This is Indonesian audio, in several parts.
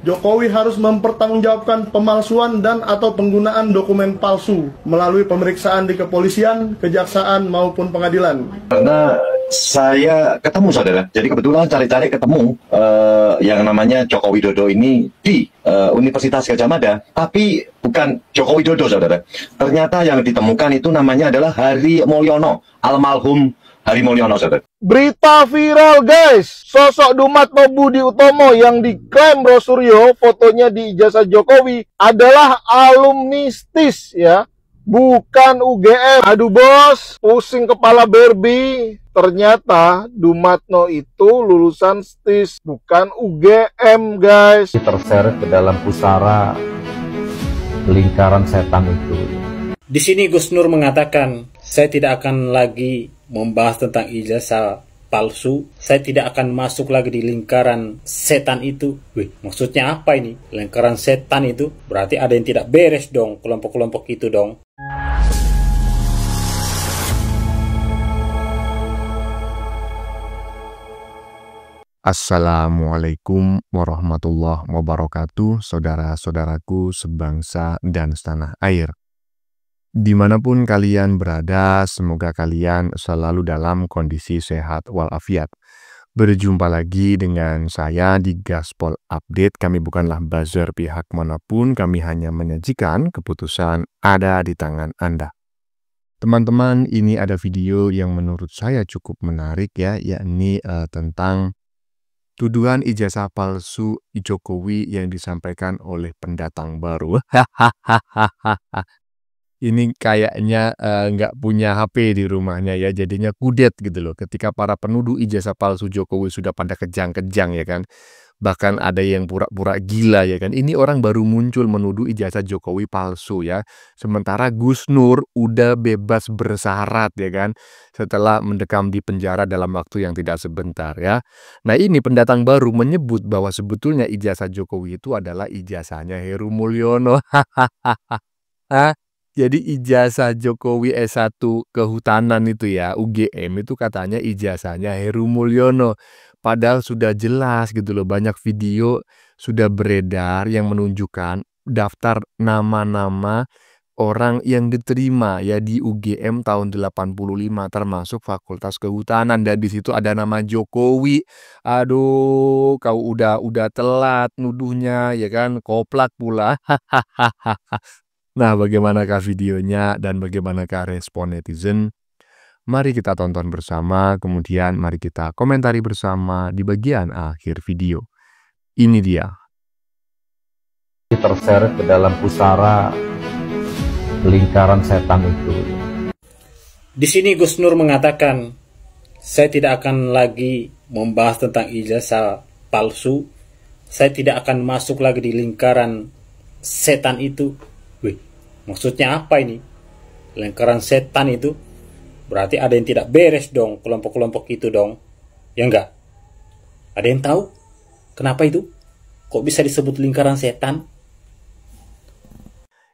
Jokowi harus mempertanggungjawabkan pemalsuan dan atau penggunaan dokumen palsu melalui pemeriksaan di kepolisian, kejaksaan maupun pengadilan. Karena saya ketemu saudara, jadi kebetulan cari-cari ketemu yang namanya Joko Widodo ini di Universitas Gadjah Mada, tapi bukan Joko Widodo saudara. Ternyata yang ditemukan itu namanya adalah Hari Mulyono, almarhum Hari Mulyono saudara. Berita viral guys, sosok Dumatno Budi Utomo yang diklaim Bro Suryo fotonya di ijazah Jokowi adalah alumni STIS ya, bukan UGM. Aduh bos, pusing kepala Barbie. Ternyata Dumatno itu lulusan STIS, bukan UGM guys. Terseret ke dalam pusara lingkaran setan itu. Di sini Gus Nur mengatakan, saya tidak akan lagi membahas tentang ijazah palsu. Saya tidak akan masuk lagi di lingkaran setan itu. Wih, maksudnya apa ini? Lingkaran setan itu berarti ada yang tidak beres dong, kelompok-kelompok itu dong. Assalamualaikum warahmatullahi wabarakatuh, saudara-saudaraku sebangsa dan setanah air. Dimanapun kalian berada, semoga kalian selalu dalam kondisi sehat walafiat. Berjumpa lagi dengan saya di Gaspol Update. Kami bukanlah buzzer pihak manapun, kami hanya menyajikan keputusan ada di tangan Anda. Teman-teman, ini ada video yang menurut saya cukup menarik ya, yakni tentang tuduhan ijazah palsu Jokowi yang disampaikan oleh pendatang baru. Ini kayaknya nggak punya HP di rumahnya ya, jadinya kudet gitu loh. Ketika para penuduh ijazah palsu Jokowi sudah pada kejang-kejang ya kan. Bahkan ada yang pura-pura gila ya kan. Ini orang baru muncul menuduh ijazah Jokowi palsu ya. Sementara Gus Nur udah bebas bersyarat ya kan. Setelah mendekam di penjara dalam waktu yang tidak sebentar ya. Nah ini pendatang baru menyebut bahwa sebetulnya ijazah Jokowi itu adalah ijazahnya Heru Mulyono. Jadi ijazah Jokowi S1 Kehutanan itu ya, UGM itu katanya ijazahnya Heru Mulyono. Padahal sudah jelas gitu loh, banyak video sudah beredar yang menunjukkan daftar nama-nama orang yang diterima ya di UGM tahun 85 termasuk Fakultas Kehutanan, dan di situ ada nama Jokowi. Aduh, kau udah telat nuduhnya ya kan, koplak pula. Nah, bagaimanakah videonya dan bagaimanakah respon netizen? Mari kita tonton bersama, kemudian mari kita komentari bersama di bagian akhir video. Ini dia. Terseret ke dalam pusara lingkaran setan itu. Di sini Gus Nur mengatakan, saya tidak akan lagi membahas tentang ijazah palsu. Saya tidak akan masuk lagi di lingkaran setan itu. Wih, maksudnya apa ini? Lingkaran setan itu berarti ada yang tidak beres dong, kelompok-kelompok itu dong. Ya enggak? Ada yang tahu? Kenapa itu? Kok bisa disebut lingkaran setan?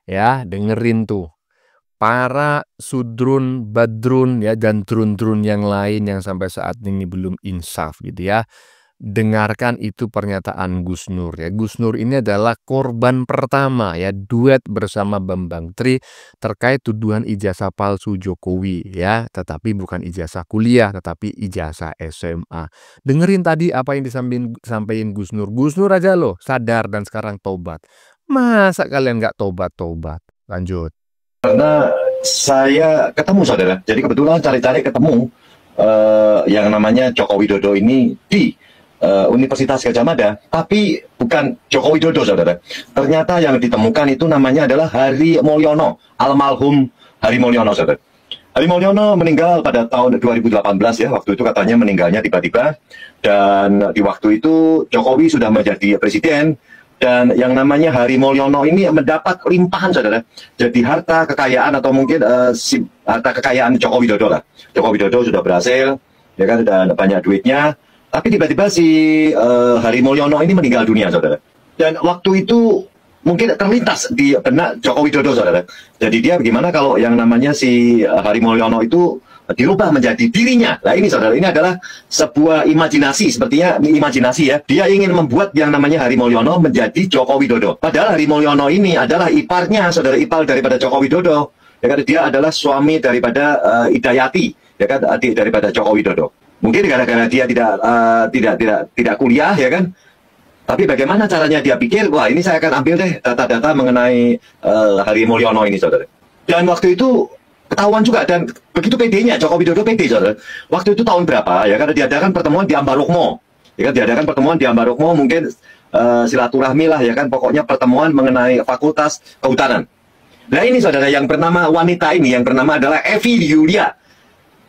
Ya, dengerin tuh. Para sudrun, badrun ya dan drun-drun yang lain yang sampai saat ini belum insaf gitu ya. Dengarkan itu pernyataan Gus Nur ya. Gus Nur ini adalah korban pertama ya, duet bersama Bambang Tri terkait tuduhan ijazah palsu Jokowi ya, tetapi bukan ijazah kuliah tetapi ijazah SMA. Dengerin tadi apa yang disampaikan Gus Nur. Gus Nur aja loh sadar dan sekarang tobat. Masa kalian nggak tobat-tobat? Lanjut. Karena saya ketemu saudara, jadi kebetulan cari-cari ketemu yang namanya Joko Widodo ini di Universitas Gadjah Mada, tapi bukan Joko Widodo saudara. Ternyata yang ditemukan itu namanya adalah Hari Mulyono, almarhum Hari Mulyono saudara. Hari Mulyono meninggal pada tahun 2018 ya, waktu itu katanya meninggalnya tiba-tiba, dan di waktu itu Jokowi sudah menjadi presiden, dan yang namanya Hari Mulyono ini mendapat limpahan saudara. Jadi harta kekayaan atau mungkin harta kekayaan Joko Widodo lah. Joko Widodo sudah berhasil, ya kan, sudah banyak duitnya. Tapi tiba-tiba si Hari Mulyono ini meninggal dunia, saudara. Dan waktu itu mungkin terlintas di benak Joko Widodo, saudara. Jadi dia bagaimana kalau yang namanya si Hari Mulyono itu dirubah menjadi dirinya. Nah ini saudara, ini adalah sebuah imajinasi, sepertinya imajinasi ya. Dia ingin membuat yang namanya Hari Mulyono menjadi Joko Widodo. Padahal Hari Mulyono ini adalah iparnya, saudara, ipar daripada Joko Widodo. Ya kan, dia adalah suami daripada Idayati, ya kan, adik daripada Joko Widodo. Mungkin gara-gara dia tidak kuliah, ya kan. Tapi bagaimana caranya dia pikir, wah ini saya akan ambil deh data-data mengenai Hari Mulyono ini, saudara. Dan waktu itu ketahuan juga, dan begitu PD-nya, Joko Widodo PD, saudara. Waktu itu tahun berapa, ya kan, diadakan pertemuan di Ambarukmo. Ya kan, diadakan pertemuan di Ambarukmo, mungkin silaturahmi lah, ya kan, pokoknya pertemuan mengenai Fakultas Kehutanan. Nah ini saudara, yang bernama wanita ini, yang bernama adalah Evi Yulia.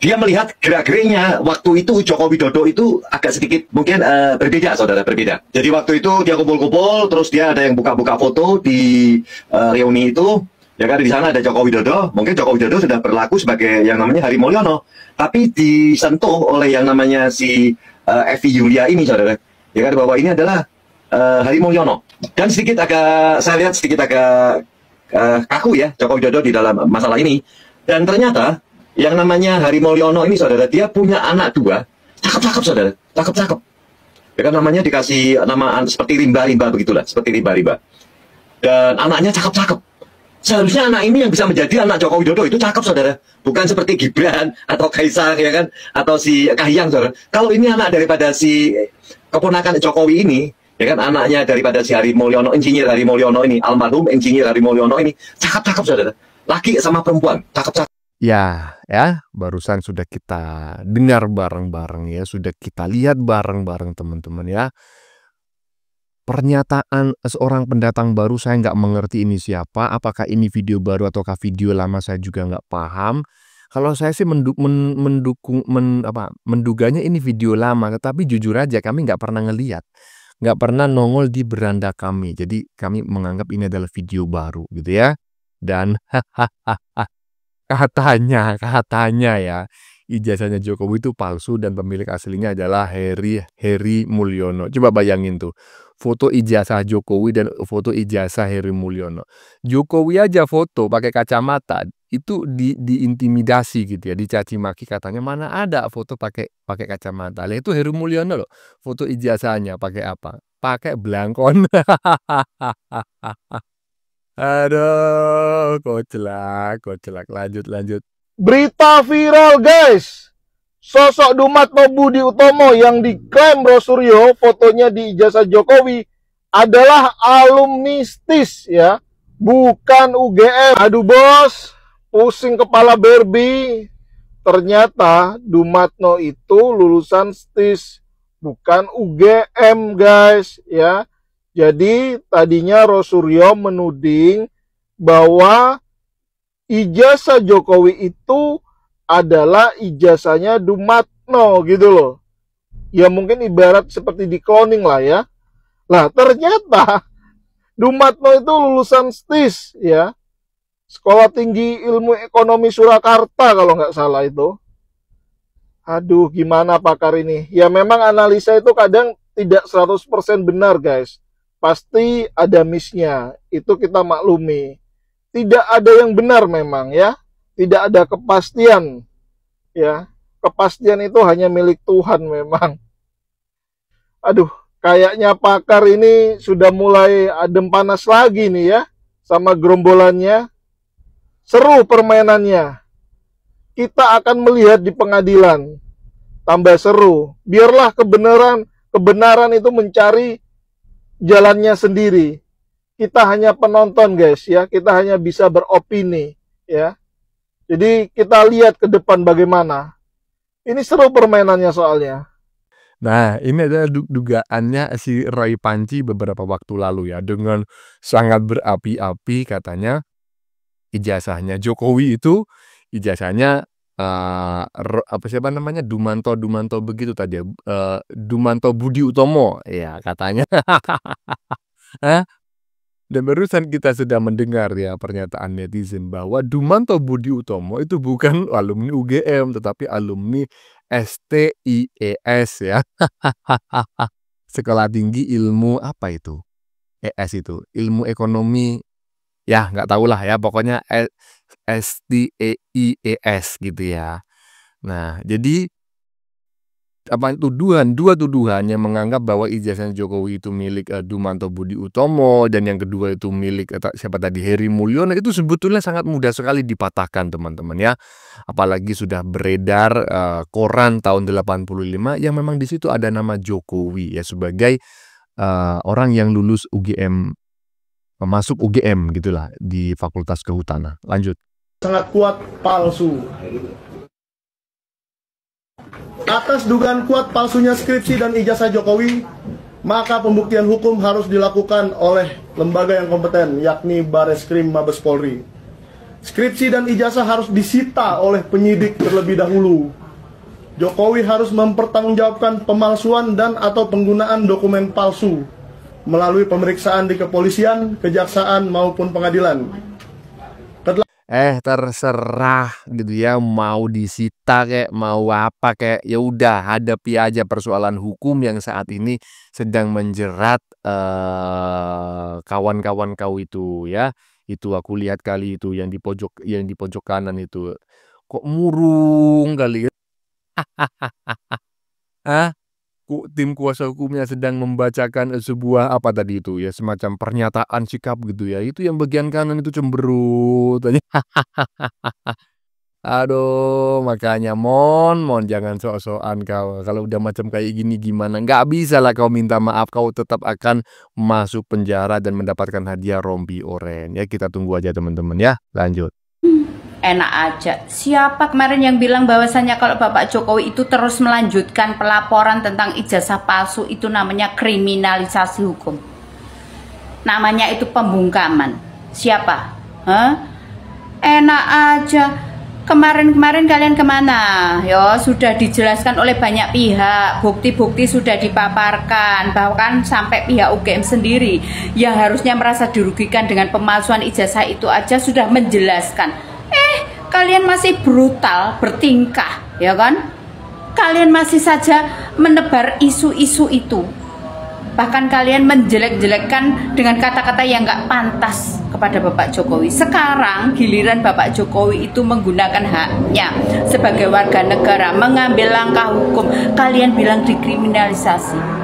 Dia melihat gerak-geriknya waktu itu Joko Widodo itu agak sedikit mungkin berbeda, saudara, berbeda. Jadi waktu itu dia kumpul-kumpul, terus dia ada yang buka-buka foto di reuni itu, ya kan, di sana ada Joko Widodo. Mungkin Joko Widodo sudah berlaku sebagai yang namanya Hari Mulyono, tapi disentuh oleh yang namanya si Evi Yulia ini, saudara, ya kan, bahwa ini adalah Hari Mulyono. Dan sedikit agak, saya lihat sedikit agak kaku ya Joko Widodo di dalam masalah ini. Dan ternyata yang namanya Hari Mulyono ini, saudara, dia punya anak 2, cakep-cakep, saudara, cakep-cakep. Ya kan, namanya dikasih nama seperti rimba-rimba begitulah, seperti rimba-rimba. Dan anaknya cakep-cakep. Seharusnya anak ini yang bisa menjadi anak Joko Widodo itu cakep, saudara. Bukan seperti Gibran atau Kaisang, ya kan, atau si Kahiyang, saudara. Kalau ini anak daripada si keponakan Jokowi ini, ya kan, anaknya daripada si Hari Mulyono, Insinyur Hari Mulyono ini, almarhum Insinyur Hari Mulyono ini, cakep-cakep, saudara. Laki sama perempuan, cakep-cakep. Ya, barusan sudah kita dengar bareng-bareng ya, sudah kita lihat bareng-bareng teman-teman ya. Pernyataan seorang pendatang baru, saya nggak mengerti ini siapa, apakah ini video baru ataukah video lama, saya juga nggak paham. Kalau saya sih menduganya ini video lama, tetapi jujur aja kami nggak pernah ngeliat, nggak pernah nongol di beranda kami. Jadi kami menganggap ini adalah video baru gitu ya. Dan katanya ya, ijazahnya Jokowi itu palsu dan pemilik aslinya adalah Heri Mulyono. Coba bayangin tuh, foto ijazah Jokowi dan foto ijazah Heri Mulyono. Jokowi aja foto pakai kacamata itu diintimidasi gitu ya, dicaci maki, katanya mana ada foto pakai kacamata. Lah itu Heri Mulyono loh, foto ijazahnya pakai apa? Pakai belangkon. Aduh, koclak. Lanjut. Berita viral guys, sosok Dumatno Budi Utomo yang diklaim Bro Suryo fotonya di ijazah Jokowi adalah alumni STIS ya, bukan UGM. Aduh bos, pusing kepala Barbie. Ternyata Dumatno itu lulusan STIS, bukan UGM guys ya. Jadi tadinya Rosuryo menuding bahwa ijazah Jokowi itu adalah ijazahnya Dumatno gitu loh. Ya mungkin ibarat seperti di cloning lah ya. Lah ternyata Dumatno itu lulusan STIS ya. Sekolah Tinggi Ilmu Ekonomi Surakarta kalau nggak salah itu. Aduh gimana pakar ini. Ya memang analisa itu kadang tidak 100% benar guys. Pasti ada miss-nya, itu kita maklumi. Tidak ada yang benar memang ya, tidak ada kepastian ya. Kepastian itu hanya milik Tuhan memang. Aduh, kayaknya pakar ini sudah mulai adem panas lagi nih ya, sama gerombolannya. Seru permainannya. Kita akan melihat di pengadilan. Tambah seru. Biarlah kebenaran itu mencari jalannya sendiri. Kita hanya penonton guys ya, kita hanya bisa beropini ya. Jadi kita lihat ke depan bagaimana. Ini seru permainannya soalnya. Nah, ini adalah dugaannya si Roy Panci beberapa waktu lalu ya, dengan sangat berapi-api katanya ijazahnya Jokowi itu ijazahnya siapa namanya, Dumanto begitu tadi ya, Dumanto Budi Utomo ya katanya. Dan barusan kita sudah mendengar ya pernyataan netizen bahwa Dumanto Budi Utomo itu bukan alumni UGM tetapi alumni STIES ya. Sekolah Tinggi Ilmu apa itu? ES itu, Ilmu Ekonomi, ya nggak tahu lah ya, pokoknya STIES gitu ya. Nah, jadi dua tuduhan yang menganggap bahwa ijazah Jokowi itu milik Dumanto Budi Utomo dan yang kedua itu milik siapa tadi, Heri Mulyono, itu sebetulnya sangat mudah sekali dipatahkan teman-teman ya. Apalagi sudah beredar koran tahun 85 yang memang di situ ada nama Jokowi ya sebagai orang yang lulus UGM, masuk UGM gitulah di Fakultas Kehutanan. Lanjut. Sangat kuat palsu. Atas dugaan kuat palsunya skripsi dan ijazah Jokowi, maka pembuktian hukum harus dilakukan oleh lembaga yang kompeten, yakni Bareskrim Mabes Polri. Skripsi dan ijazah harus disita oleh penyidik terlebih dahulu. Jokowi harus mempertanggungjawabkan pemalsuan dan atau penggunaan dokumen palsu melalui pemeriksaan di kepolisian, kejaksaan maupun pengadilan. Terserah gitu ya, mau disita kayak mau apa kayak, ya udah hadapi aja persoalan hukum yang saat ini sedang menjerat kawan-kawan kau itu ya. Itu aku lihat kali itu yang di pojok kanan itu. Kok murung kali ya? Tim kuasa hukumnya sedang membacakan sebuah apa tadi itu ya, semacam pernyataan sikap gitu ya. Itu yang bagian kanan itu cemberut aja. Aduh, makanya mon jangan sok-sokan kau. Kalau udah macam kayak gini gimana? Nggak bisa lah kau minta maaf, kau tetap akan masuk penjara dan mendapatkan hadiah rompi oren. Ya kita tunggu aja teman-teman ya. Lanjut. Enak aja. Siapa kemarin yang bilang bahwasannya kalau Bapak Jokowi itu terus melanjutkan pelaporan tentang ijazah palsu itu namanya kriminalisasi hukum. Namanya itu pembungkaman. Siapa? Enak aja. Kemarin kalian kemana? Ya sudah dijelaskan oleh banyak pihak, bukti-bukti sudah dipaparkan, bahkan sampai pihak UGM sendiri yang harusnya merasa dirugikan dengan pemalsuan ijazah itu aja sudah menjelaskan. Kalian masih brutal bertingkah, ya kan? Kalian masih saja menebar isu-isu itu. Bahkan kalian menjelek-jelekkan dengan kata-kata yang gak pantas kepada Bapak Jokowi. Sekarang giliran Bapak Jokowi itu menggunakan haknya sebagai warga negara, mengambil langkah hukum, kalian bilang dikriminalisasi.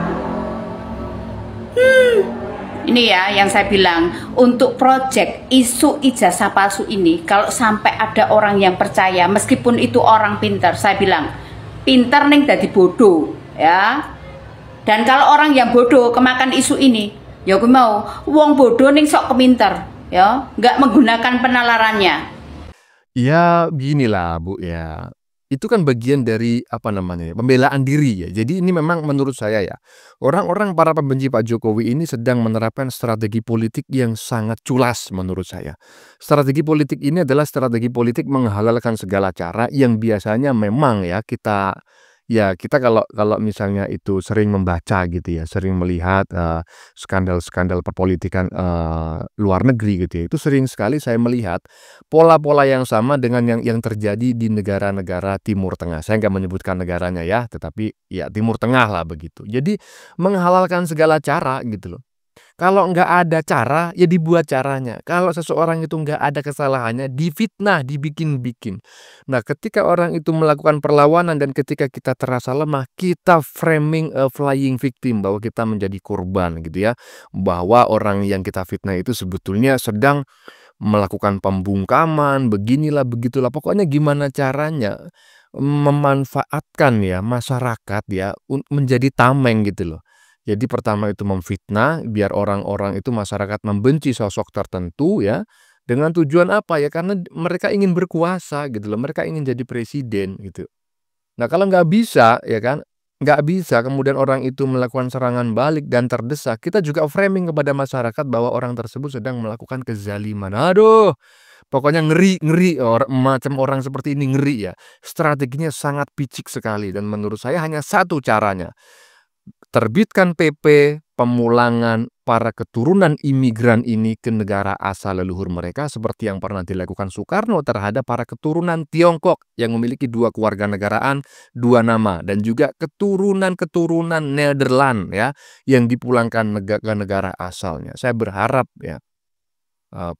Ini ya yang saya bilang, untuk proyek isu ijazah palsu ini, kalau sampai ada orang yang percaya, meskipun itu orang pintar, saya bilang, pintar ning dadi bodoh, ya. Dan kalau orang yang bodoh kemakan isu ini, ya aku mau, wong bodoh ning sok kepinter, ya, nggak menggunakan penalarannya. Ya beginilah Bu ya. Itu kan bagian dari apa namanya, pembelaan diri ya. Jadi ini memang menurut saya ya, orang-orang para pembenci Pak Jokowi ini sedang menerapkan strategi politik yang sangat culas menurut saya. Strategi politik ini adalah strategi politik menghalalkan segala cara yang biasanya memang ya kita kalau misalnya itu sering membaca gitu ya, sering melihat skandal-skandal perpolitikan luar negeri gitu ya. Itu sering sekali saya melihat pola-pola yang sama dengan yang terjadi di negara-negara Timur Tengah. Saya nggak menyebutkan negaranya ya, tetapi ya Timur Tengah lah begitu. Jadi menghalalkan segala cara gitu loh. Kalau nggak ada cara, ya dibuat caranya. Kalau seseorang itu nggak ada kesalahannya, difitnah, dibikin-bikin. Nah, ketika orang itu melakukan perlawanan dan ketika kita terasa lemah, kita framing a flying victim, bahwa kita menjadi korban gitu ya. Bahwa orang yang kita fitnah itu sebetulnya sedang melakukan pembungkaman, beginilah, begitulah. Pokoknya gimana caranya memanfaatkan ya masyarakat ya menjadi tameng gitu loh. Jadi pertama itu memfitnah biar orang-orang itu masyarakat membenci sosok tertentu ya. Dengan tujuan apa ya? Karena mereka ingin berkuasa gitu loh. Mereka ingin jadi presiden gitu. Nah kalau nggak bisa ya kan, nggak bisa kemudian orang itu melakukan serangan balik dan terdesak. Kita juga framing kepada masyarakat bahwa orang tersebut sedang melakukan kezaliman. Aduh, pokoknya ngeri macam orang seperti ini ngeri ya. Strateginya sangat picik sekali dan menurut saya hanya satu caranya. Terbitkan PP pemulangan para keturunan imigran ini ke negara asal leluhur mereka seperti yang pernah dilakukan Soekarno terhadap para keturunan Tiongkok yang memiliki 2 kewarganegaraan, 2 nama dan juga keturunan-keturunan Nederland ya yang dipulangkan ke negara asalnya. Saya berharap ya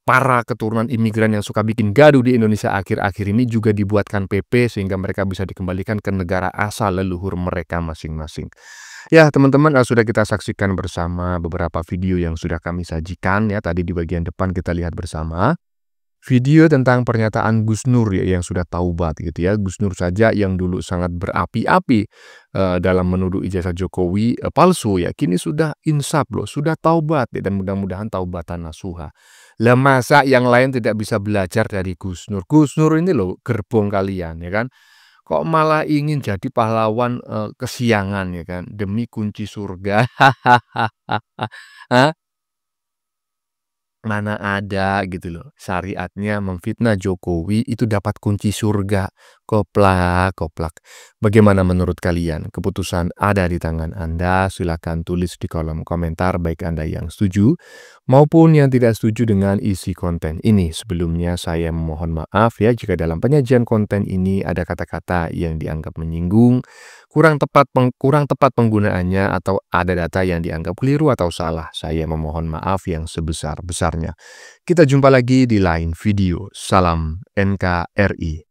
para keturunan imigran yang suka bikin gaduh di Indonesia akhir-akhir ini juga dibuatkan PP sehingga mereka bisa dikembalikan ke negara asal leluhur mereka masing-masing. Ya, teman-teman, sudah kita saksikan bersama beberapa video yang sudah kami sajikan ya. Tadi di bagian depan kita lihat bersama video tentang pernyataan Gus Nur ya, yang sudah taubat gitu ya. Gus Nur saja yang dulu sangat berapi-api dalam menuduh ijazah Jokowi palsu ya, kini sudah insaf loh, sudah taubat ya, dan mudah-mudahan taubatan nasuha. Lah masa yang lain tidak bisa belajar dari Gus Nur? Gus Nur ini loh gerbong kalian ya kan. Kok malah ingin jadi pahlawan kesiangan ya kan, demi kunci surga. Hah? Mana ada gitu loh, syariatnya memfitnah Jokowi itu dapat kunci surga. Koplak. Bagaimana menurut kalian? Keputusan ada di tangan Anda. Silakan tulis di kolom komentar baik Anda yang setuju maupun yang tidak setuju dengan isi konten ini. Sebelumnya saya memohon maaf ya jika dalam penyajian konten ini ada kata-kata yang dianggap menyinggung, kurang tepat penggunaannya, atau ada data yang dianggap keliru atau salah. Saya memohon maaf yang sebesar-besarnya. Kita jumpa lagi di lain video. Salam NKRI.